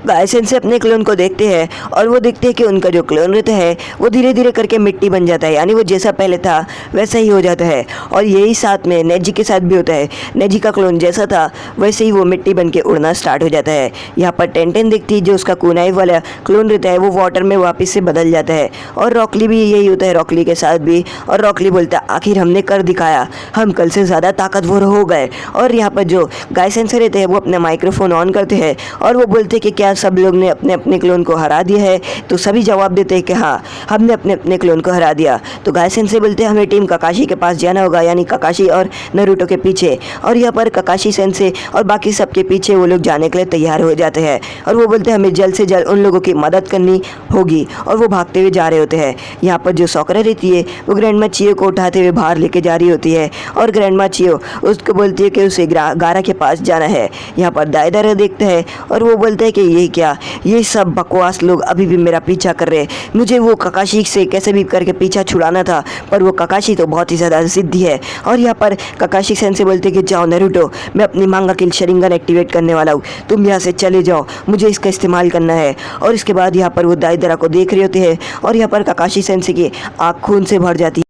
गाय sense अपने clone को देखते हैं और वो देखते हैं कि उनका जो क्लोन रहता है वो धीरे धीरे करके मिट्टी बन जाता है, यानी वो जैसा पहले था वैसा ही हो जाता है। और यही साथ में नेजी के साथ भी होता है। नेजी का क्लोन जैसा था वैसे ही वो मिट्टी बन के उड़ना स्टार्ट हो जाता है। यहाँ पर टेंटेन देखती है जो उसका कुनाई वाला क्लोन रहता है वो वाटर में वापस से बदल जाता है। और रॉकली भी यही होता है, रॉकली के साथ भी। और रॉकली बोलता है आखिर हमने कर दिखाया, हम कल से ज़्यादा ताकतवर हो गए। और यहाँ पर जो गाय सेंसर रहते हैं वो अपने माइक्रोफोन ऑन करते हैं और वो बोलते हैं कि क्या सब लोग ने अपने अपने क्लोन को हरा दिया है। तो सभी जवाब देते हैं कि हाँ, हमने अपने अपने क्लोन को हरा दिया। तो गाय सेंसे बोलते हैं हमें टीम ककाशी के पास जाना होगा, यानी ककाशी और नारुतो के पीछे। और यहाँ पर ककाशी सेंसे और बाकी सबके पीछे वो लोग जाने के लिए तैयार हो जाते हैं। और वो बोलते हैं हमें जल्द से जल्द उन लोगों की मदद करनी होगी। और वो भागते हुए जा रहे होते हैं। यहाँ पर जो सॉकरा रहती है वो ग्रैंडमा चियो को उठाते हुए बाहर लेके जा रही होती है। और ग्रैंडमा चियो उसको बोलती है कि उसे गारा के पास जाना है। यहाँ पर दायदारा देखता है और वो बोलता है कि ये क्या, ये सब बकवास लोग अभी भी मेरा पीछा कर रहे हैं। मुझे वो ककाशी से कैसे भी करके पीछा छुड़ाना था, पर वो ककाशी तो बहुत ही ज़्यादा ज़िद्दी है। और यहाँ पर ककाशी सेंसे बोलते हैं कि जाओ नारुतो, मैं अपनी मांगा किल शरिंगन एक्टिवेट करने वाला हूँ, तुम यहाँ से चले जाओ, मुझे इसका इस्तेमाल करना है। और इसके बाद यहाँ पर वो दायदारा को देख रहे होते हैं और यहाँ पर ककाशी सेंसे की आँख खून से भर जाती है।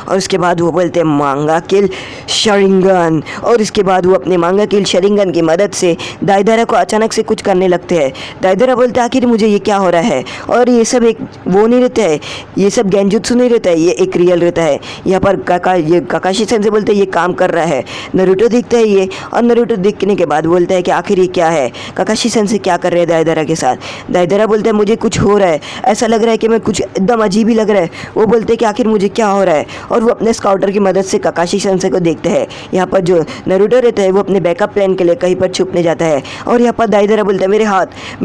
और उसके बाद वो बोलते हैं मांगा किल शरिंगन। और इसके बाद वो अपने मांगा किल शरिंगन की मदद से दायदारा को अचानक से कुछ करने लगते हैं। दायदारा बोलते हैं आखिर मुझे ये क्या हो रहा है, और ये सब एक वो नहीं रहता है, ये सब गेंजुत्सु नहीं रहता है, ये एक रियल रहता है। यहाँ पर ककाशी सेंसे बोलते हैं ये काम कर रहा है। नारुतो देखता है ये, और नारुतो देखने के बाद बोलता है कि आखिर ये क्या है, ककाशी सेंसे क्या कर रहे हैं दायदारा के साथ। दायदारा बोलता है मुझे कुछ हो रहा है, ऐसा लग रहा है कि मैं कुछ एकदम अजीब ही लग रहा है। वो बोलते हैं कि आखिर मुझे क्या हो रहा है। और वो अपने स्काउटर की मदद से ककाशी सेंसे को देखते हैं। यहाँ पर जो नारुतो रहता है वो अपने बैकअप प्लान के लिए कहीं पर छुपने जाता है। और यहाँ पर दायदारा बोलता है मेरे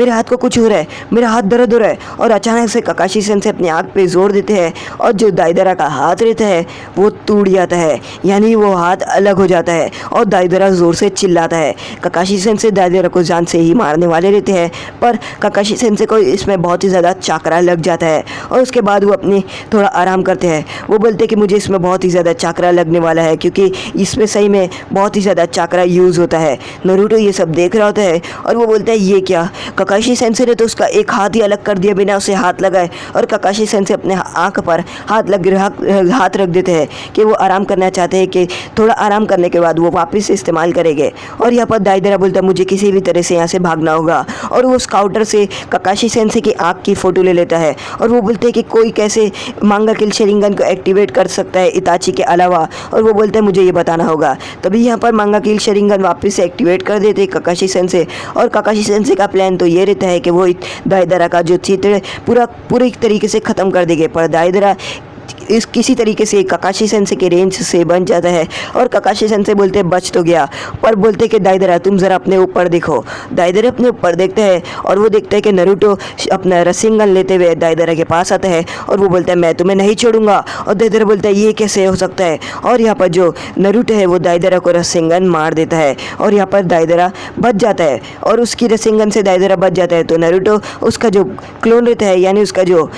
हाथ को कुछ हो रहा है, मेरा हाथ दर्द हो रहा है। और अचानक से ककाशी सेंसे अपनी आँख पे जोर देते हैं और जो दायदारा का हाथ रहता है वो टूट जाता है, यानी वो हाथ अलग हो जाता है। और दायदारा जोर से चिल्लाता है। ककाशी सेंसे दायदारा को जान से ही मारने वाले रहते हैं, पर ककाशी सेंसे को इसमें बहुत ही ज़्यादा चाकरा लग जाता है। और उसके बाद वो अपनी थोड़ा आराम करते हैं। वो बोलते हैं कि मुझे इसमें बहुत ही ज़्यादा चाकरा लगने वाला है, क्योंकि इसमें सही में बहुत ही ज़्यादा चाकरा यूज़ होता है। नारुतो ये सब देख रहा होता है और वो बोलता है ये क्या, ककाशी सेंसे ने तो उसका एक हाथ ही अलग कर दिया बिना उसे हाथ लगाए। और ककाशी सेंसे अपने आँख पर हाथ रख देते हैं कि वो आराम करना चाहते हैं, कि थोड़ा आराम करने के बाद वो वापस इस्तेमाल करेंगे। और यहाँ पर दायदारा बोलता है मुझे किसी भी तरह से यहाँ से भागना होगा। और वो स्काउटर से ककाशी सेंसे की आँख की फ़ोटो ले लेता है। और वो बोलते हैं कि कोई कैसे मांगा किल शरिंगन को एक्टिवेट कर सकता है इताची के अलावा। और वो बोलते हैं मुझे ये बताना होगा। तभी यहाँ पर मांगा किल शरिंगन वापस से एक्टिवेट कर देते ककाशी सेंसे। और ककाशी सेंसे का प्लान तो ये रहता है कि वो दायदारा का जो चित्र पूरी तरीके से ख़त्म कर देंगे, पर दायदारा इस किसी तरीके से ककाशी सेंसे के रेंज से बन जाता है। और ककाशी सेंसे बोलते हैं बच तो गया, पर बोलते हैं कि दायदारा तुम ज़रा अपने ऊपर देखो। दायदारा अपने ऊपर देखते हैं और वो देखता है कि नारुतो अपना रसिंगन लेते हुए दायदारा के पास आता है। और वो बोलता है मैं तुम्हें नहीं छोड़ूंगा। और दायदारा बोलता है ये कैसे हो सकता है। और यहाँ पर जो नारुतो है वो दायदारा को रसिंगन मार देता है और यहाँ पर दायदारा बच जाता है। और उसकी रसिंगन से दायदारा बच जाता है। तो नारुतो उसका जो क्लोन रहता है, यानी उसका जो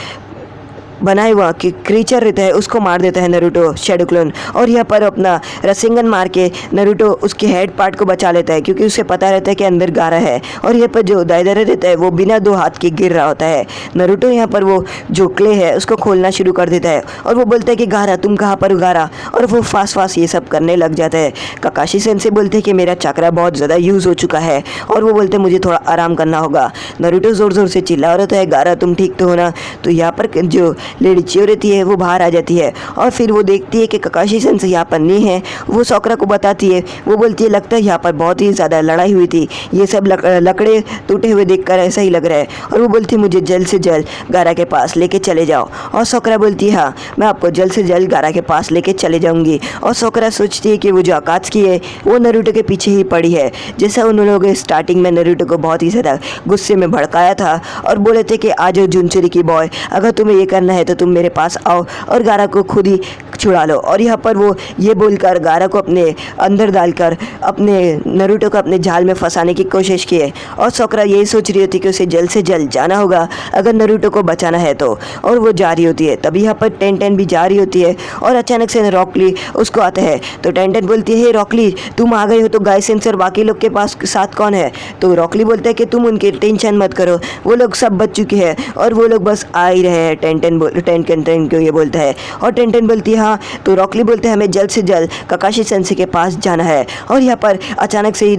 बनाए हुआ कि क्रीचर रहता है, उसको मार देता है नारुतो शैडो क्लोन। और यहाँ पर अपना रसिंगन मार के नारुतो उसके हेड पार्ट को बचा लेता है, क्योंकि उसे पता रहता है कि अंदर गारा है। और यहाँ पर जो दायदारा रहता है वो बिना दो हाथ के गिर रहा होता है। नारुतो यहाँ पर वो जो क्ले है उसको खोलना शुरू कर देता है और वो बोलता है कि गारा तुम कहाँ पर गारा। और वो फास्ट ये सब करने लग जाता है। ककाशी सेंसे बोलते हैं कि मेरा चक्रा बहुत ज़्यादा यूज़ हो चुका है। और वो बोलते हैं मुझे थोड़ा आराम करना होगा। नारुतो ज़ोर से चिल्ला रहा है गारा तुम ठीक तो हो ना। तो यहाँ पर जो लेडी चियो रहती है वो बाहर आ जाती है और फिर वो देखती है कि ककाशी सेंसे यहाँ पर नहीं है। वो सॉकरा को बताती है। वो बोलती है लगता है यहाँ पर बहुत ही ज़्यादा लड़ाई हुई थी, ये सब लकड़े टूटे हुए देखकर ऐसा ही लग रहा है। और वो बोलती है मुझे जल्द से जल्द गारा के पास लेके चले जाओ। और सॉकरा बोलती है हाँ मैं आपको जल्द से जल्द गारा के पास लेके चले जाऊँगी। और सॉकरा सोचती है कि वो जो अकात्सुकी है वो नारुतो के पीछे ही पड़ी है, जैसा उन लोगों ने स्टार्टिंग में नारुतो को बहुत ही ज़्यादा गुस्से में भड़काया था और बोले थे कि आज जुनचुरी की बॉय अगर तुम्हें ये करना है तो तुम मेरे पास आओ और गारा को खुद ही छुड़ा लो। और यहाँ पर वो ये बोलकर गारा को अपने अंदर डालकर अपने नरूटो को अपने जाल में फंसाने की कोशिश की है। और सोकरा यही सोच रही होती कि उसे जल्द से जल्द जाना होगा अगर नरूटो को बचाना है तो। और वो जा रही होती है, तभी यहाँ पर टेन भी जा रही होती है और अचानक से रॉकली उसको आता है। तो टेन बोलती है, हे रॉकली तुम आ गए हो तो गाय सेंसर बाकी लोग के पास साथ कौन है? तो रॉकली बोलता है कि तुम उनकी टेंशन मत करो, वो लोग सब बच चुके हैं और वो लोग बस आ ही रहे हैं। टेन को ये बोलता है और टेन बोलती है हाँ। तो रॉकली बोलते हैं हमें जल्द से जल्द ककाशी सेंसे के पास जाना है। और यहाँ पर अचानक से ही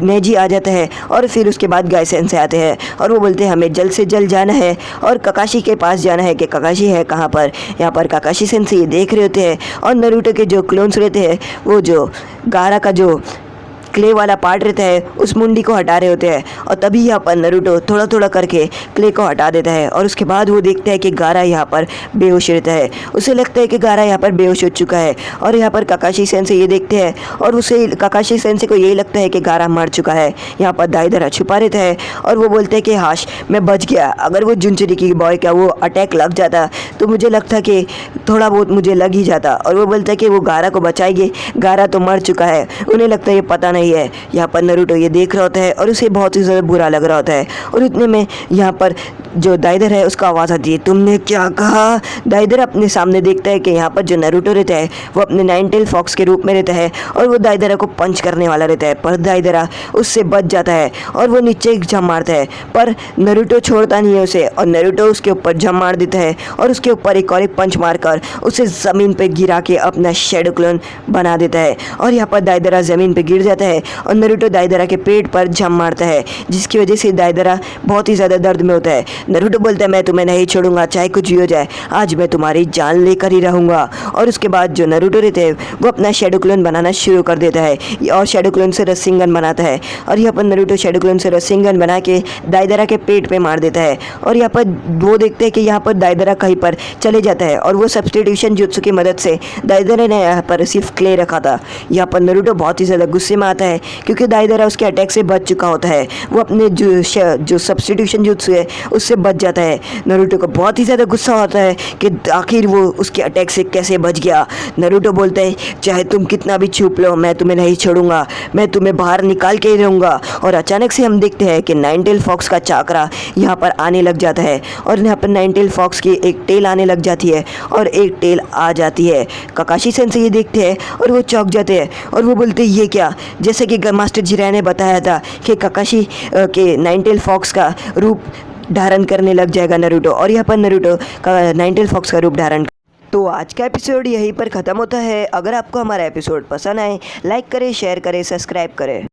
नेजी आ जाता है और फिर उसके बाद गाय सेंसे आते हैं और वो बोलते हैं हमें जल्द से जल्द जाना है और ककाशी के पास जाना है कि ककाशी है कहाँ पर। यहाँ पर ककाशी सेंसे ये देख रहे होते हैं और नरूटो के जो क्लोन्स रहते हैं वो जो गारा का जो क्ले वाला पार्ट रहता है उस मुंडी को हटा रहे होते हैं। और तभी यहाँ पर नरूटो थोड़ा थोड़ा करके क्ले को हटा देता है और उसके बाद वो देखता है कि गारा यहाँ पर बेहोश रहता है। उसे लगता है कि गारा यहाँ पर बेहोश हो चुका है। और यहाँ पर ककाशी सेंसे ये देखते हैं और उसे ककाशी सेंसे को यही लगता है कि गारा मर चुका है। यहाँ पर दाइदरा छुपा रहता है और वो बोलते हैं कि हाश मैं बच गया, अगर वो जुनचुरिकी बॉय का वो अटैक लग जाता तो मुझे लगता कि थोड़ा बहुत मुझे लग ही जाता। और वो बोलता है कि वो गारा को बचाएंगे, गारा तो मर चुका है, उन्हें लगता है ये पता नहीं है। यहाँ पर नरूटो ये देख रहा होता है और उसे बहुत ही ज़्यादा बुरा लग रहा होता है। और इतने में यहाँ पर जो दाइदर है उसका आवाज़ आती है, तुमने क्या कहा? दाइदर अपने सामने देखता है कि यहाँ पर जो नरूटो रहता है वो अपने नाइन टेल फॉक्स के रूप में रहता है और वो दाइदरा को पंच करने वाला रहता है, पर दाइदरा उससे बच जाता है और वो नीचे एक जम मारता है। पर नरूटो छोड़ता नहीं है उसे और नरूटो उसके ऊपर जम मार देता है और उसके ऊपर एक और एक पंच मारकर उसे ज़मीन पर गिरा के अपना शैडो क्लोन बना देता है। और यहाँ पर दाइदरा ज़मीन पर गिर जाता है और नरूटो दाइदरा के पेट पर जम मारता है, जिसकी वजह से दाइदरा बहुत ही ज़्यादा दर्द में होता है। नरूटो बोलता है मैं तुम्हें नहीं छोड़ूंगा, चाहे कुछ भी हो जाए, आज मैं तुम्हारी जान लेकर ही रहूँगा। और उसके बाद जो नरूटो रहते हैं वो अपना शैडो क्लोन बनाना शुरू कर देता है और शैडो क्लोन से रस्सिंगन बनाता है। और यहाँ पर नरूटो शैडो क्लोन से रस्सिंगन बना के दाइदरा के पेट पे मार देता है। और यहाँ पर वो देखते हैं कि यहाँ पर दाइदरा कहीं पर चले जाता है और वो सब्स्टिट्यूशन जुत्सु की मदद से दाइदरा ने यहाँ पर सिर्फ क्ले रखा था। यहाँ पर नरूटो बहुत ही ज़्यादा गुस्से में आता है क्योंकि दाइदरा उसके अटैक से बच चुका होता है, वो अपने जो सब्स्टिट्यूशन जुत्सु है उससे बच जाता है। नरूटो को बहुत ही ज़्यादा गुस्सा होता है कि आखिर वो उसके अटैक से कैसे बच गया। नरूटो बोलता है चाहे तुम कितना भी छुप लो मैं तुम्हें नहीं छोड़ूंगा, मैं तुम्हें बाहर निकाल के ही रहूँगा। और अचानक से हम देखते हैं कि नाइन टेल फॉक्स का चाकरा यहाँ पर आने लग जाता है और यहाँ पर नाइन टेल फॉक्स की एक टेल आने लग जाती है और एक टेल आ जाती है। ककाशी सेंसे ये देखते हैं और वो चौंक जाते हैं और वो बोलते हैं ये क्या? जैसे कि मास्टर जिराय ने बताया था कि ककाशी के नाइन टेल फॉक्स का रूप धारण करने लग जाएगा नरूटो, और यहाँ पर नरूटो का नाइन टेल फॉक्स का रूप धारण। तो आज का एपिसोड यहीं पर ख़त्म होता है। अगर आपको हमारा एपिसोड पसंद आए लाइक करें, शेयर करें, सब्सक्राइब करें।